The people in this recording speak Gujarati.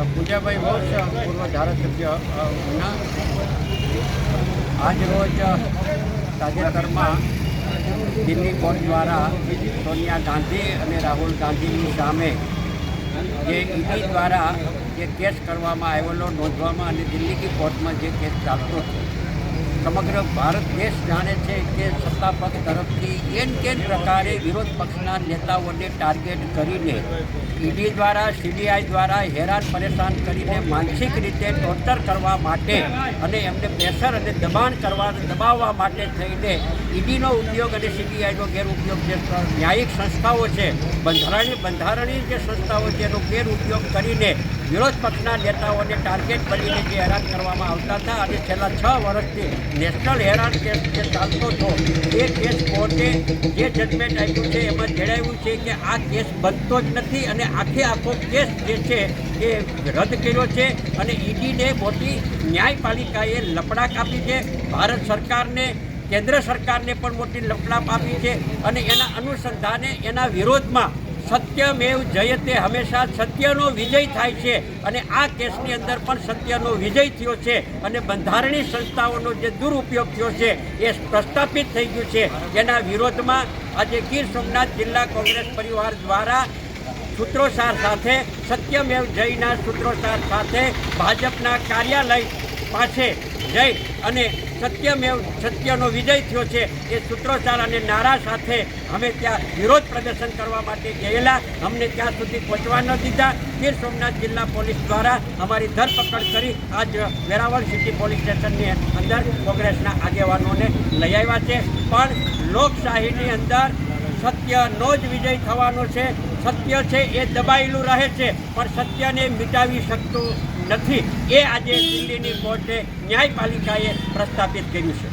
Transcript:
પૂજાભાઈ બોસ પૂર્વ ધારાસભ્ય ઉના આજ રોજ તાજેતરમાં દિલ્હી કોર્ટ દ્વારા સોનિયા ગાંધી અને રાહુલ ગાંધીની સામે જે ઈડી દ્વારા જે કેસ કરવામાં આવેલો નોંધવામાં અને દિલ્હી કોર્ટમાં જે કેસ ચાલતો હતો, સમગ્ર ભારત દેશ જાણે છે કે સત્તા પક્ષ તરફથી એન કેન પ્રકારે વિરોધ પક્ષના નેતાઓને ટાર્ગેટ કરીને ઈડી દ્વારા સીબીઆઈ દ્વારા હેરાન પરેશાન કરીને માનસિક રીતે ટોર્ચર કરવા માટે અને એમને પ્રેશર અને દબાવવા માટે થઈને ઈડીનો ઉપયોગ અને સીબીઆઈનો ગેરઉપયોગ જે ન્યાયિક સંસ્થાઓ છે, બંધારણીય જે સંસ્થાઓ છે એનો ગેરઉપયોગ કરીને વિરોધ પક્ષના નેતાઓને ટાર્ગેટ બનીને જે હેરાન કરવામાં આવતા હતા અને છેલ્લા 6 વર્ષથી નેશનલ હેરાન કેસ જે ચાલતો હતો એ કેસ કોર્ટે જે જજમેન્ટ આપ્યું છે એમાં જણાવ્યું છે કે આ કેસ બનતો જ નથી અને આખો કેસ જે છે એ રદ કર્યો છે અને ઈડીને મોટી ન્યાયપાલિકાએ લપડાક આપી છે. ભારત સરકારને, કેન્દ્ર સરકારને પણ મોટી લપડાપ આપી છે અને એના અનુસંધાને એના વિરોધમાં સત્યમેવ જયતે, હંમેશા સત્યનો વિજય થાય છે અને આ કેસની અંદર પણ સત્યનો વિજય થયો છે અને બંધારણીય સંસ્થાઓનો જે દુરુપયોગ થયો છે એ પ્રસ્થાપિત થઈ ગયું છે. એના વિરોધમાં આજે ગીર સોમનાથ જિલ્લા કોંગ્રેસ પરિવાર દ્વારા સૂત્રોચ્ચાર સાથે, સત્યમેવ જયના સૂત્રોચ્ચાર સાથે ભાજપના કાર્યાલય પાસે જઈ અને સત્યનો વિજય થયો છે એ સૂત્રોચ્ચાર અને નારા સાથે અમે ત્યાં વિરોધ પ્રદર્શન કરવા માટે ગયેલા. અમને ત્યાં સુધી પહોંચવા ન દીધા. ગીર સોમનાથ જિલ્લા પોલીસ દ્વારા અમારી ધરપકડ કરી આજ વેરાવળ સિટી પોલીસ સ્ટેશનની અંદર કોંગ્રેસના આગેવાનોને લઈ આવ્યા છે. પણ લોકશાહીની અંદર સત્યનો જ વિજય થવાનો છે. સત્ય છે એ દબાયેલું રહે છે પણ સત્યને મિટાવી શકતું નથી. એ આજે દિલ્હીની કોર્ટે ન્યાયપાલિકાએ પ્રસ્થાપિત કર્યું છે.